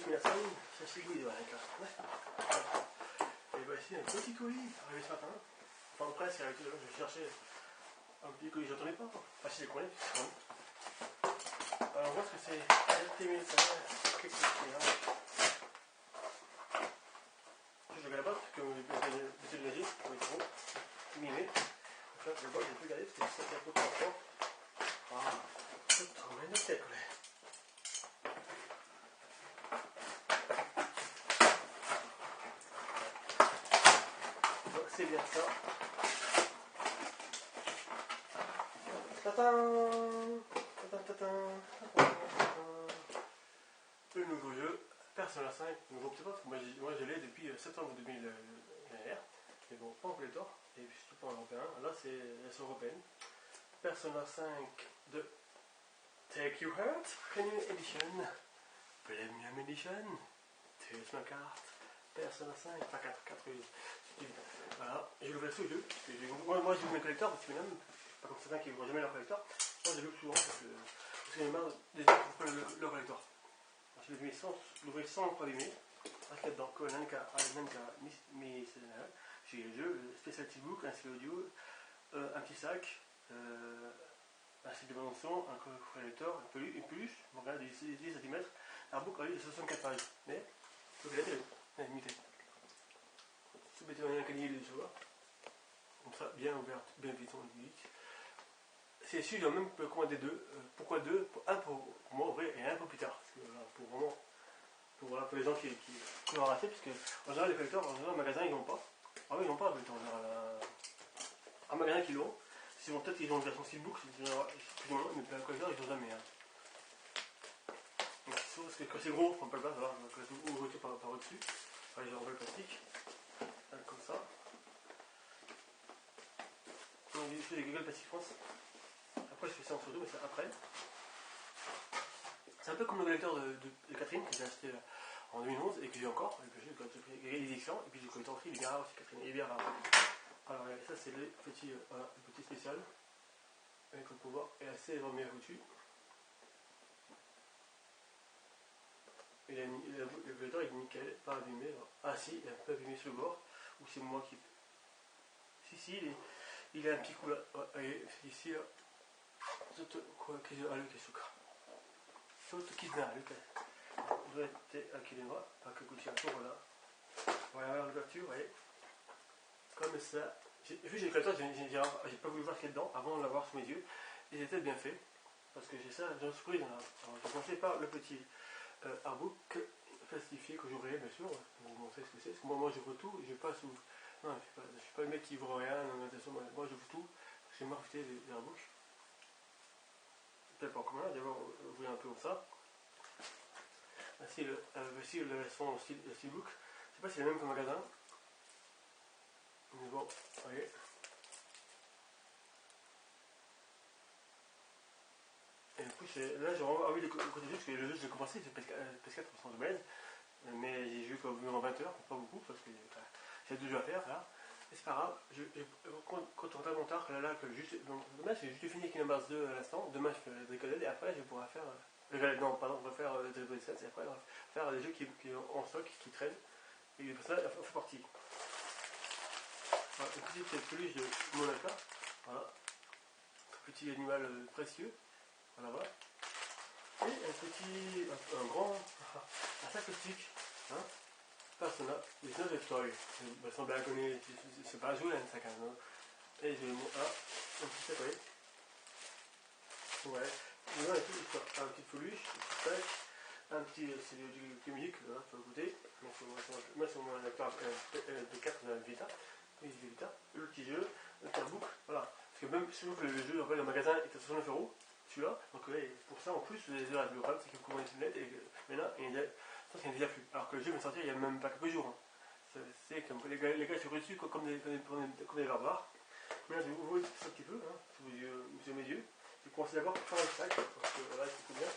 destination, c'est Louis de la carte. Et voici un petit colis arrivé ce matin. Enfin, presque arrivé tout à l'heure, je cherchais un petit colis, je n'entendais pas. Facile à connaître, c'est bon. Alors, on voit ce que c'est. LT1005, qu'est-ce que c'est là? Je regarde pas, parce que le délégué, pour les gros, mimé. Donc là, je vais plus regarder, parce que c'est un peu trop fort. Ah, c'est trop magnifique, là. C'est bien ça. Tadam, le nouveau jeu, Persona 5, nouveau peut-être pas, moi je l'ai depuis septembre 2000 dernière, mais bon, pas en collector, et puis surtout pas en européen, là c'est la version européenne. Persona 5 de Take Your Heart, Premium Edition, Tales ma carte, Persona 5, pas 4, voilà, j'ai l'ouvert sous le jeu, moi j'ai mes collecteurs, parce que même, pas comme certains qui ne voient jamais leur collector, moi je l'ouvre souvent, parce que j'ai marre des gens qui ne font pas leur collector. Je l'ai l'ouvrir sans l'abîmer, parce qu'il y a dedans Nanka, j'ai le jeu, le Specialty Book, un CD audio, un petit sac, un cycle de dimension, un collector, une peluche, bon, là, de 10 cm, un book de 64 pages, mais le la télé, limité. Si vous mettez un canier de joie, comme ça, bien ouvert, bien vite, c'est sûr, j'ai même commandé deux. Pourquoi deux? Un pour moi ouvrir et un peu plus tard. Parce que, pour vraiment, pour les gens qui l'ont raté, parce que en général les collecteurs, en général, en magasin ils n'ont pas. Ah oui, ils n'ont pas en général. Un magasin qui l'ont. Si bon, peut-être qu'ils ont une version steelbook, mais un collecteur ils n'ont jamais. Donc c'est sûr, parce que quand c'est gros, on ne peut pas savoir, quand c'est ouvert par au-dessus. Enfin, j'ai enlevé le plastique. Comme ça. Donc je fais des gueules plastique France. Après je fais ça en photo, mais c'est après. C'est un peu comme le collecteur de Catherine que j'ai acheté en 2011 et que j'ai encore, et que j'ai pris l'édition, et puis j'ai le collecteur aussi, il est bien rare aussi, Catherine, il est bien rare. Alors ça c'est le petit spécial, et comme vous pouvez voir, est assez vraiment bien foutu. Et le collecteur il est nickel, pas abîmé. Ah si, il est un peu abîmé sur le bord, ou c'est moi qui... Si, il a un petit coup là, ouais, ici là, quoi, qu'est-ce que c'est ça? Sotto Kizna, dovete anche di nuovo, anche qui c'è ancora voilà l'ouverture, vous voyez, comme ça. Vu j'ai le collecteur, j'ai pas voulu voir ce qu'il y a dedans avant de l'avoir sous mes yeux, et c'était bien fait, parce que j'ai ça, j'ai une surprise. Je commençais par le petit artbook plastifié que j'ouvrirai bien sûr, pour vous montrer ce que c'est, parce que moi j'ouvre tout, je passe ouvre. Non, je suis pas le mec qui ouvre rien, moi j'ouvre tout, j'ai marre des artbooks. Peut-être pas comme là, d'abord ouvrir un peu comme ça. Voici la version steelbook. Je sais pas si c'est le même que le magasin. Mais bon, vous voyez. Et du coup, là j'ai vraiment envie de côté du jeu, parce que le jeu j'ai commencé, c'est PS4 pour de base. Mais j'ai joué comme en 20 heures, pas beaucoup, parce que j'ai 2 jeux à faire là. Et c'est pas grave, quand on regarde mon tard, là, que juste. Demain j'ai juste fini Kingdom Hearts 2 à l'instant. Demain je fais Dricoded et après je pourrai faire. Non, pardon, on va faire Dricoded 7 et après on va faire des jeux qui en stock, qui traînent. Et ça fait partie. Voilà, une petite peluche de Monaka. Voilà. Petit animal précieux. Voilà, voilà. Et un grand, un sac plastique. Hein, Persona, it's not a toy. Ça semble à connaître, c'est pas un jouet, un sac à main. Et j'ai un petit sac, oui. Ouais. Là, un petit peluche, un petit sac, un petit, c'est du musique, là, sur le côté. Moi, c'est mon lecteur de 4 de Vita. Oui, Vita. Le petit jeu, le carbook, voilà. Parce que même si le jeu, après, le magasin est à 69 €, celui-là, donc pour ça, en plus, le problème, c'est qu'il faut commander sur le net, et maintenant, ça, c'est déjà plus. Alors que le jeu vient de sortir il y a même pas quelques jours. Hein. C'est comme les gars sont dessus comme des barbares. Mais là, je vous ouvrir ça un petit peu, hein, sous mes yeux. Je commence d'abord par faire un sac, parce que là, c'est tout bien.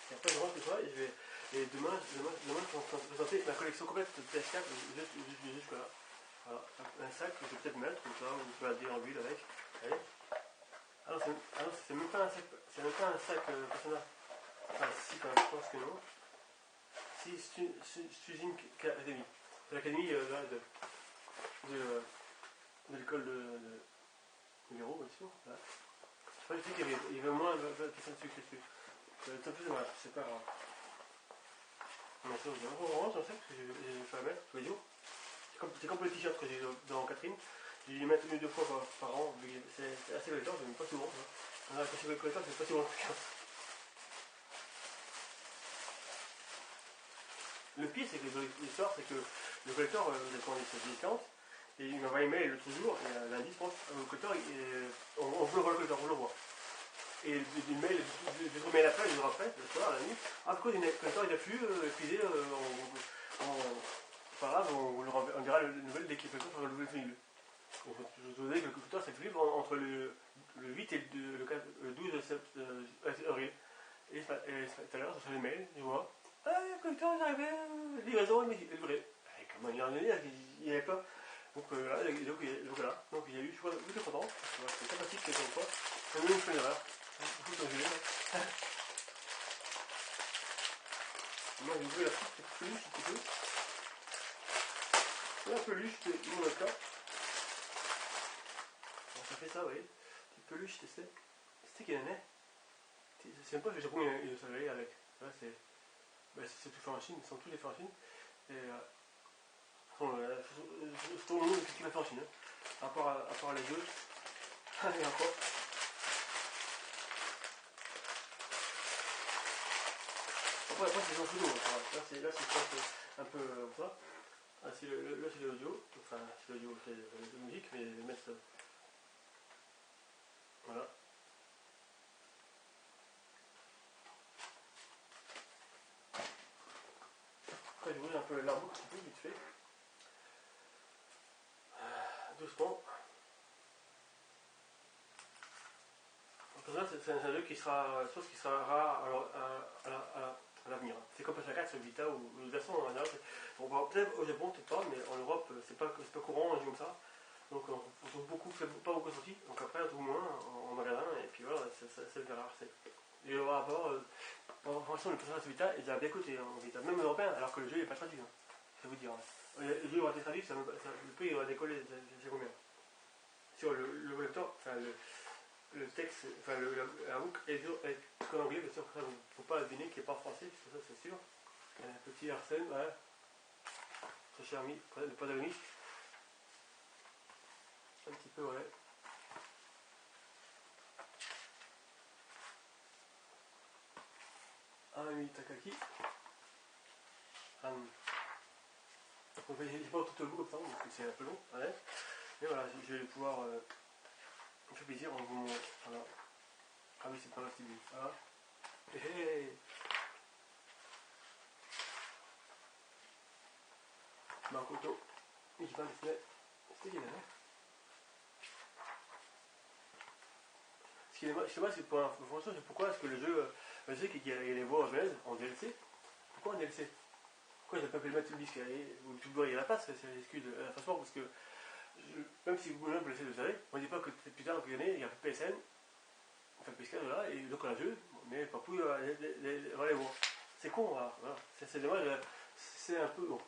Et après, je rentre tout ça et je vais. Et demain je vais présenter ma collection complète de PS4 jusque là. Voilà, un sac que je vais peut-être mettre, comme ça, vous pouvez aller en ville avec. Allez. Alors, c'est même pas un sac Persona. Enfin, si, quand même, je pense que non. Si, Student Academy. C'est l'académie de l'école de l'Hérault, bien sûr. Là. Je crois qu'il y avait moins de questions dessus que dessus. Tant pis, voilà, c'est pas grave. Mais ça, vraiment, j'en sais, parce que j'ai fait la mettre tous les jours. C'est comme le t-shirt que j'ai dans Catherine. J'ai dû les mettre une ou deux fois par an. C'est assez collector, je n'aime pas souvent. Quand c'est collector, c'est pas souvent le cas. Le pire, c'est que l'histoire, c'est que le collector, quand il se discount, et il m'envoie un email l'autre jour, et lundi, je pense, le collector, on veut le voir le collector, on le voit. Et le mail, deux mails après, 2 jours après, le soir, la nuit, ah, pourquoi le collector il a plu, épuisé, pas grave, on dira le nouvelle dès qu'il est collector sur le nouvel film. Je vous dis que le collector, c'est le livre entre le 8 et le 12 avril. Et tout à l'heure, sur les mails, je vois. Ah, le collecteur est arrivé, livraison est livrée. Comment il y en a, il n'y avait pas. Donc, voilà. Donc il y a eu, je crois, beaucoup de contents. C'est sympathique, c'est comme quoi. On a eu une erreur. Moi, j'ai ouvert la petite peluche, un petit peu. La peluche de mon cas. Ça fait ça, vous voyez. Petite peluche, c'était qu'il y en a. Je sais même pas si j'ai combien il s'en avec. Là, c'est tout fait en Chine, ils sont tous les faits en Chine. Et c'est tout le monde qui l'a fait en Chine. Hein. À part les deux. Et encore. Après c'est en photo. Là, c'est un peu comme ça. Ah, là, c'est l'audio. Enfin, c'est l'audio, c'est la musique, mais mettre. Voilà. Après, je roule un peu l'arbre un petit peu, vite fait. Doucement. C'est un jeu qui sera, je pense qu'il sera rare à l'avenir. C'est comme PS4 sur Vita ou de toute façon en général. Peut-être au Japon, peut-être pas, mais en Europe, c'est pas courant un jeu comme ça. Donc on trouve pas beaucoup de sorties. Donc après, on trouve moins en magasin et puis voilà, c'est le rare. Et le rapport, franchement, le personnage sur Vita, il a bien coté en Vita, même européen, alors que le jeu n'est pas traduit. Hein. Ça vous dire. Hein. Le jeu aura été traduit, le prix aura décollé, c'est combien sur le lecteur, enfin le texte, enfin la boucle est en anglais, bien sûr, il ne faut pas deviner qu'il n'est pas en français, ça c'est sûr. Un petit Arsène, voilà. Très cher ami, le protagoniste. Un petit peu, ouais. Ami Takaki. On va y pas tout le bout comme ça, parce que c'est un peu long, ouais. Et voilà, je vais pouvoir. Ça fait plaisir en vous montrant. Voilà. Ah oui, c'est pas la petite vue. Voilà. Hey. Makoto. Il va le faire. C'était qu'il avait. Je sais pas si pour l'information, c'est pourquoi est-ce que le jeu. Je sais qu'il y a les voix en DLC. Pourquoi en DLC? Pourquoi ils n'ont pas pu le mettre sur le disque? Ou tu il y a la place, c'est l'excuse. Franchement, parce que même si vous-même vous le savez, on ne dit pas que plus tard, dans quelques années, il y a plus de PSN, enfin PS4 là, et donc on a un jeu, mais pas plus les voix. C'est con, voilà. C'est dommage, c'est un peu bon.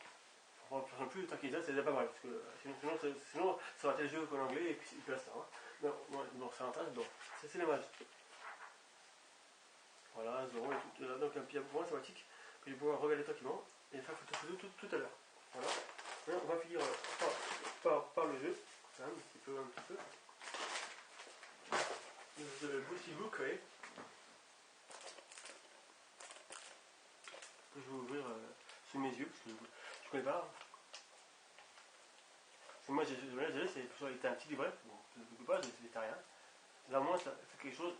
On ne plus tranquille, c'est déjà pas mal, parce que sinon ça va être le jeu qu'en anglais et puis basta. Hein. Non, c'est un tas, bon, c'est dommage. Voilà, Zoro et tout. Donc un petit point sympathique que je vais pouvoir regarder tranquillement et faire photo tout à l'heure. Voilà. Là, on va finir par le jeu, quand même, un petit peu. Le Boosty Book, vous voyez. Que je vais ouvrir sous mes yeux, parce que je connais pas. Moi, c'est un petit livret, bon, je ne pas, c'était rien. Là, au moins, ça fait quelque chose.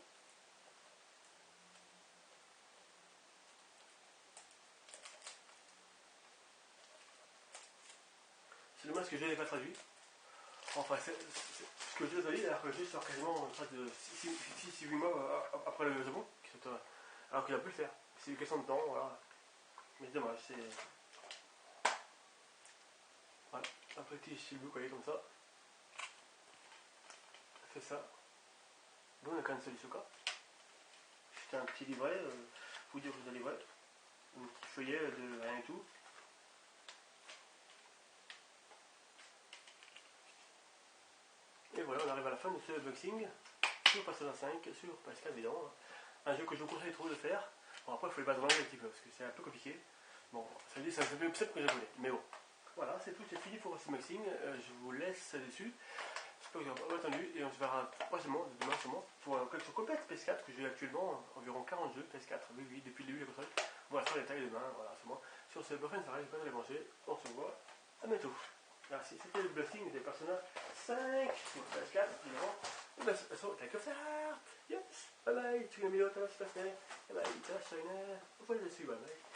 C'est dommage que je n'ai pas traduit. Enfin, ce que je traduit, alors que le jeu sort quasiment en train de 6-8 mois après le Japon, alors qu'il a pu le faire. C'est une question de temps, voilà. Mais c'est dommage, c'est. Voilà, un petit steelbook, vous voyez, comme ça. Ça fait ça. Bon, on a quand même Solisoka. C'était un petit livret. poudre, vous allez voir. Un petit feuillet de rien et tout. Et voilà, on arrive à la fin de ce unboxing sur Persona 5, sur PS4 évidemment. Un jeu que je vous conseille trop de faire. Bon, après il faut les bases un petit peu parce que c'est un peu compliqué. Bon, ça veut dire que c'est un peu plus simple que j'ai voulu. Mais bon, voilà, c'est tout, c'est fini pour ce unboxing. Je vous laisse dessus. J'espère que vous avez entendu et on se verra prochainement, demain sûrement, pour une collection complète PS4 que j'ai actuellement, environ 40 jeux PS4, oui, depuis le début de la console. Voilà, sur les détails demain, voilà, c'est moi. Sur ce, bonne soirée, j'espère que vous allez manger. On se voit à bientôt. Merci, c'était le blessing des Persona 5 sur PS4, évidemment. Et bien, take a start. Yes, bye bye, tu l'as mis là, tu vas se passer. Bye bye, tu vas se faire une. Au revoir, je suis, bye bye.